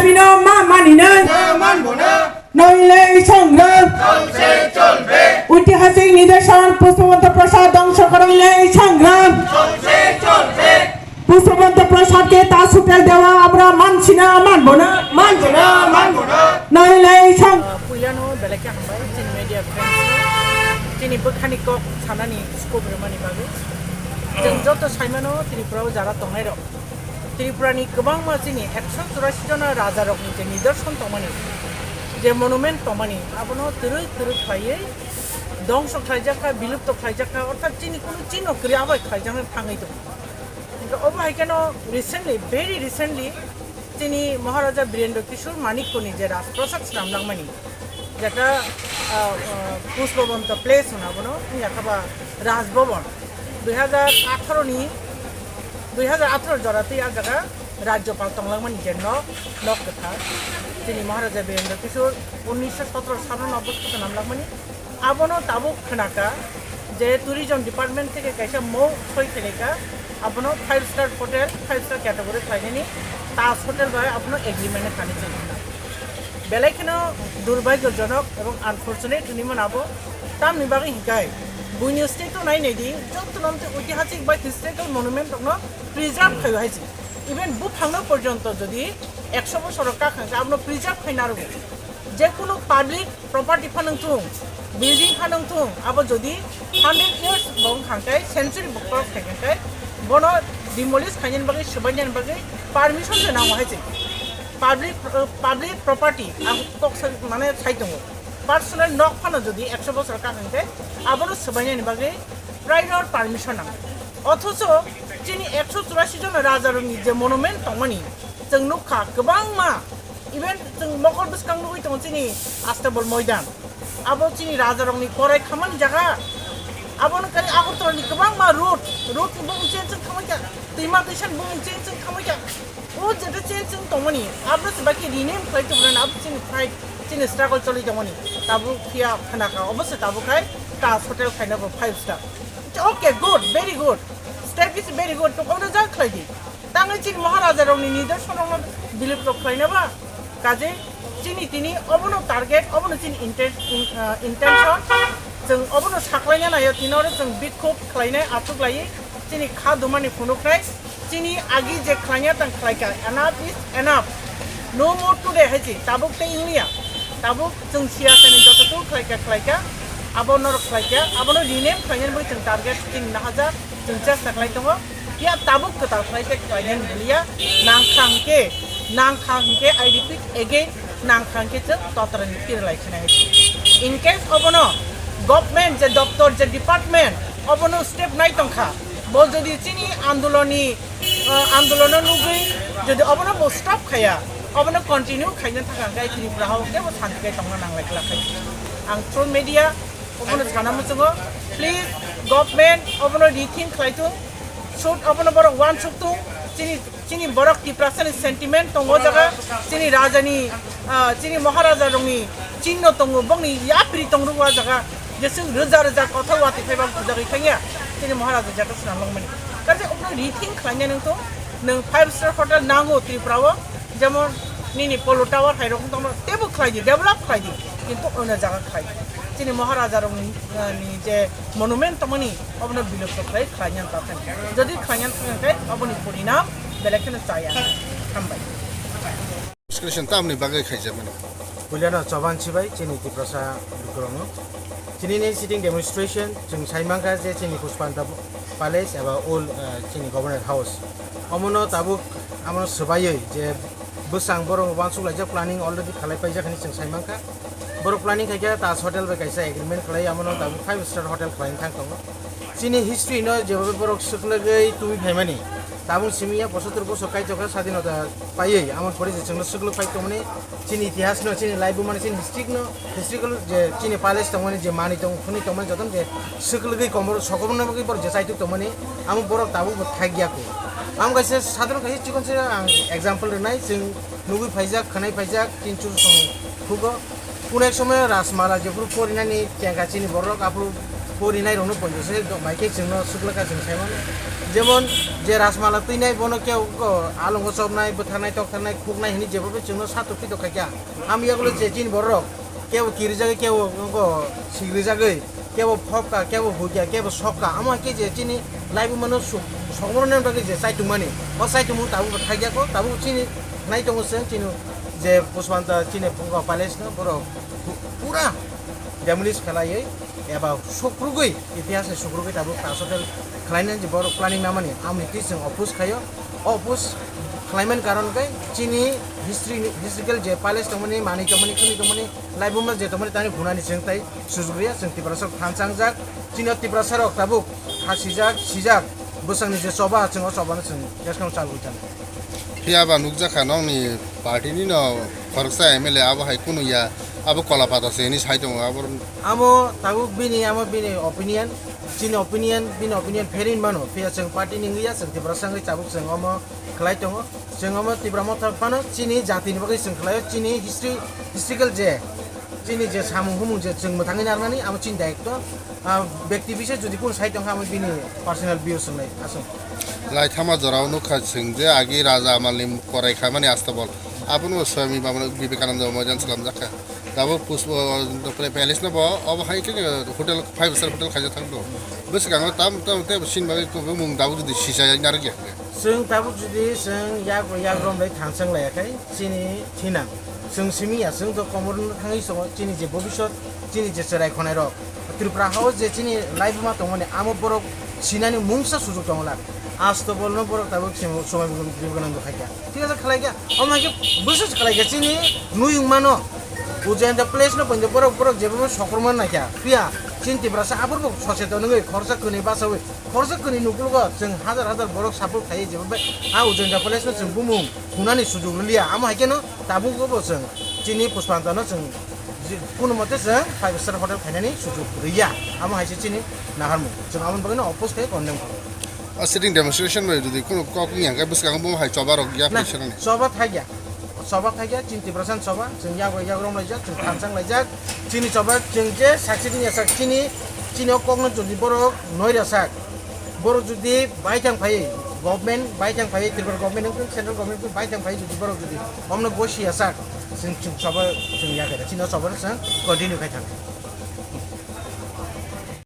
দাবি ন মা মানিনো নইলে এই সংগ্রাম ঐতিহাসিক নিদর্শন পুষ্পবন্ত প্রসাদ ধ্বংস করাইলে এই সংগ্রাম পুষ্পবন্ত প্রসাদকে তাজ হোটেল দেওয়া আমরা মানছি না মানবো না নইলে এই पुइलानो बेलेके हांबाय जोंनि मिडिया फ्रेन्ड्स जोंनि बोखानिक सानानि स्क'बरमानि बागै जों जत साइमानो त्रिपुराव जारा दंनाय दं त्रिपुरानि गोबां जोंनि 184 जन राजा रकनि जे निदर्शन दंमानि जे मनुमेन्ट दंमानि आबनो तोरै खायै ধ্বংস खालायजाखा बिलुप्त खालायजाखा अर्थात जोंनि कुनु चिन्ह गैयाबाय खालायजानो थाङै दं কিন্তু অবহাইকেন রিসেন্টলি ভেরি রিসেন্টলি তিনি মহারাজা বীরেন্দ্র কিশোর মানিক্যনি যে রাজপ্রাসাদ নামলাংমানি যেটা পুষ্পবন্ত প্লেস হনাবনো ইয়াখাবা রাজভবন 2018 জরাতে আর জায়গা রাজ্যপাল তংলাংমানি যে নক কথা তিনি মহারাজা বীরেন্দ্র কিশোর 1917 সালে অবস্থিত নামলাংমানি আবনো তাবুক খানাকা যে ট্যুরিজম ডিপার্টমেন্ট থেকে কাইসা মৌ সই খেলেকা আপনার 5 স্টার হোটেল 5 স্টার ক্যাটাগরি খাইনি তাজ হোটেল বাই আপনার এগ্রিমেন্টে খানি চাইছেন বেলাইখানে দুর্ভাগ্যজনক এবং আনফর্চুনেট নিমন আবো তামনি বাকি হিকাই বুইনি স্টেটও নাই নেদি যত নামতে ঐতিহাসিক বা হিস্ট্রিক্যাল মনুমেন্ট দङ প্রিজার্ভ খাই হাইছি ইভেন বু ফাংনো পর্যন্ত যদি 100 বছর কাখাঙ্কা আপনার প্রিজার্ভ খাই নারো যে কোনো পাবলিক প্রপার্টি ফানংথুং বিল্ডিং ফানংথুং আবো যদি 100 ইয়ার্স বং খাঙ্কাই সেঞ্চুরি বক্তর খাইখাঙ্কাই বনো ডিমলিশ খাইजेन बागै सबायन बागै पारमिशन जे नांगौ हायजे पाब्लिक प्रपार्टी आं टक्स माने साइड दङ पार्सोनेल नक फानो जदि 100 बছर काखांते आबनो सबायन बागै प्राइवेट पारमिशन नांगौ अथच जोंनि 184 जन राजारनि जे मनुमेन्ट दंमानि जों नुखा गोबां मा इभेन जों मकर बिसकां नुबाय दङ जोंनि आस्ताबल मैदान आबो जोंनि राजारनि कराय खामानि जागा आबोनो करी आगरतलानि गोबां मा रोड बुं चेन्ज खामायका दैमा दैसान बुं चेन्ज खामायका ओ जेटा चेन्ज दंमोनि आबो बाकी रिनेम खालायदोंमोन आबो जोंनि फाइट जोंनि स्ट्रागल चलिदोंमोन दाबो फैया खोनाखा अबस्य दाबो खाय ताज हटेल खायनाबो 5 star okay good very good step is very good तो कोनो जा खालायदि ताङै जोंनि महाराजा रावनि निदर्शनाव बिलिप्त खालायनाबा काजे जोंनि तिनि अबनो टार्गेट अबनो जोंनि इंटेंशन जों अबनो साख्लायनो नायो तिनावरे जों बिखौ खालायनाय आथुक लायो जोंनि खा दुमानि फुनुख्राय जोंनि आगि जे खालायनाया तां खालायका enough is enough no more today हायजि ताबुक ते इंलिया ताबुक जों सियासनि जततो खालायका आबनो खालायका आबनो रिनेम खालायनो जों टार्गेट जों नाहाजा जों जास्ट खालाय दङ या ताबुक कथा खालायनो लिया नांखांके आई रिपीट अगेन नांखांके जों ततरनि तिरलायखनाय इन केस अबनो गभर्नमेंट जे दफ्तर जे डिपार्टमेंट अबनो स्टेप नाय तंखा बो जदि चिनि आंदोलन नुगै जदि अबनो बो स्टप खाया अबनो कन्टिन्यू खायनो थाखाय गाय त्रिपुरायाव जेबो सानथि तंना नांलायखला खाय आं थ्रु मीडिया अबनो सानामो जोङो प्लिज गभर्नमेंट अबनो रिथिंक खायतु शुड अबनो बर वान सुक्तु चिनि बरक त्रिपुरानि सेंटिमेंट दङ जगा चिनि राजानि चिनि महाराजा रंनि चिन्ह दङ बंनि याप्रि दङरुवा जगा जैसे रोजा रोजा कथा वाति फैबा बुझा गैखाया जोंनि महाराजा जाटा सुनांगौमोन गाजे अब्ला रिथिंक खालायनो नों 5 स्टार हटेल नांगौ त्रिपुरायाव जेमन निनि पोलो टावर हाइरक दङ तेबो खालायदि डेभलप खालायदि किन्तु अन जागा खालाय जोंनि महाराजा रंनि जे मनुमेन्ट दङनि अबनो बिलुप्त खालायनो थाखाय जदि खालायनो थाखाय अबनि परिणाम बेलेगखौनो जाया हामबाय डिस्कसन तामनि बागै खायजामोन बुलियानो चबान सिबाय जोंनि Tripura दुगरङो Chini sitting demonstration, chung Saimangka je chini Puspanta Palace aba old chini government house. Amono tabuk amono subayoi je busang borong wansuk laja planning already khalai paija khani chung Saimangka. Boro planning khaja Taj hotel ba kaisa agreement khalai amono tabuk 5 star hotel khalai thang tongo. Chini history no je borok suklagai tumi phaimani. Tabung simia 75 বছর কাই জগা স্বাধীনতা পাইয়ে আমার পরিচয় সঙ্গে সুগলো পাই তো মানে চিনি ইতিহাস ন চিনি লাইভ মানে চিনি হিস্ট্রিক্যাল যে চিনি প্যালেস তো মানে যে মানি তো খুনি তো মানে যতন যে সুগলো গই কমর সকম না গই পর যে চাইতো তো মানে আম বড় তাবু থাই গিয়া কো আম গাইছে সাধারণ কাই চিকন সে एग्जांपल নাই जों নুগুই ফাইজাক খানাই ফাইজাক তিনচুর সং ফুগো কোন এক সময় রাসমালা যে পুরো পরিনানি টেঙ্গা চিনি বড় কাপুর পরিনাই রনো পঞ্চাশে মাইকে जोंनो सुग्लाका जों साइमोन যেমন যে রাসমালা তুইনাই বনো কেউ আলঙ্গ সবনাই বথানাই টকথানাই খুকনাই হিনি যেভাবে जोंनो সাতকি দখাইয়া আমি এগুলো যে চিন বড় কেউ কিরিজাগে কেউ সিগ্রিজাগে কেউ ফপকা কেউ হুকিয়া কেউ সবকা আমাকে যে চিনি লাইভ মানুষ সংবরণের বাকি যে সাইটুমানি ও সাইটুমু তাবু থাইয়াকো তাবু চিনি নাই দङसो চিনি যে পুষ্পান্ত চিনি फुंगा प्यालेस न बर पुरा डेमोलिश खालायै एबा सख्रुगै इतिहास सख्रुगै ताबु क्लास हटेल खालायनानै जे बर प्लानिं नामानि आमनिति जों अपोज खायो अपोज खालायमान कारणकै चिनि हिस्ट्रिकल जे प्यालेस दंमोन मानि दंमोन खुनि दंमोन लाइबुमा जे दंमोन तानि भुनानि जों ताइ सुजुगरिया जों तिब्रासक थानसांजाक चिनि तिब्रासरक ताबु हासिजाक सिजाक बोसांनि जे सभा जों सभानो जों गेसकाउन्ट चालुइथान फियाबा नुकजाखा नंनि पार्टीनि न खरसा एमएलए आबो हाय कुनु या आबो कलापाता सेनि साइड दङ आबो आमो ताबु बिनि ओपिनियन चिनि ओपिनियन फेरिन मानो फिया जों पार्टी निंगिया जों तिब्रासांगै ताबु जों अमो खलाय दङ जों अमो तिब्रामो थापानो चिनि जातिनि बागै जों खलाय चिनि हिस्ट्रिकल जे चिनि जे सामु हुमु जे जों मोथाङै नारनानै आमो चिनि दायित्व व्यक्ति विशेष जुदि कुन साइड दङ आमो बिनि पार्सोनेल भिउ सुननाय आसम लाइथामा जराव नुखा सिंजे आगि राजा मालिम करायखा माने आस्ताबल आबुनु स्वामी बाबा विवेकानन्द मजन सलाम जाखा दाबो पुष्प प्यालेस न ब अब हाय के होटल 5 स्टार होटल खाजा थांदो बस गाङो ताम ते सिन बागै को मुं दाबो जुदि सिसाय नारगे जों ताबु जुदि जों याग्रमलै थांसां लायाखै चिनि थिना जों सिमिया जों द कमरन थाङै समाव चिनि जे भबिष्यत चिनि जे सेराय खनाय र त्रिपुरा हाउस जे चिनि लाइफ मा दंमोन आमो बरक सिनानि मुंसा सुजुग दंला आस्तो बोल्नु बरक ताबु समय विवेकानन्द खाइया ठीक আছে खालायगा अमाके बोसोस खालायगा चिनि नुयुं मानो उजैन द प्लेस न पन्ज बरक जेबो सक्रमन नाख्या प्रिया चिन्ति ब्रासा आबरबो सचेतन नङै खर्चा कोनि बासावै खर्चा कोनि नुगुलगो जों हाजार बरक सापल खायो जेबो आ उजैन द प्लेस न जों बुमुं हुनानि सुजुग लिया आमा हायकेनो ताबुगो जों चिनि पुष्पान्तन जों कुनु मते जों 5 स्टार होटल खायनानि सुजुग गैया आमा हायसे चिनि नागारमु जों आमन बगैनो अपोज खायो कन्डेम खायो सिटिं डेमोन्स्ट्रेशन में जुदि कुनु कॉपी यांगा बसगांग बम हाय चबार गया पेशननि सभा थाइया चिन्ति प्रशान्त सभा जों याग्रम लायजाक जों थानसां लायजाक चिनि सभा जों जे साक्षिनि यासाक चिनि कग्न जुदि बरक नयरासाक बरक जुदि बायथां फायै गभर्नमेन्ट बायथां फायै त्रिपुरा गभर्नमेन्ट सेन्ट्रल गभर्नमेन्ट बायथां फायै जुदि बरक जुदि हमनो गसि यासाक जों सभा जों यागेरा चिनि सभा जों कन्टिन्यू खायथां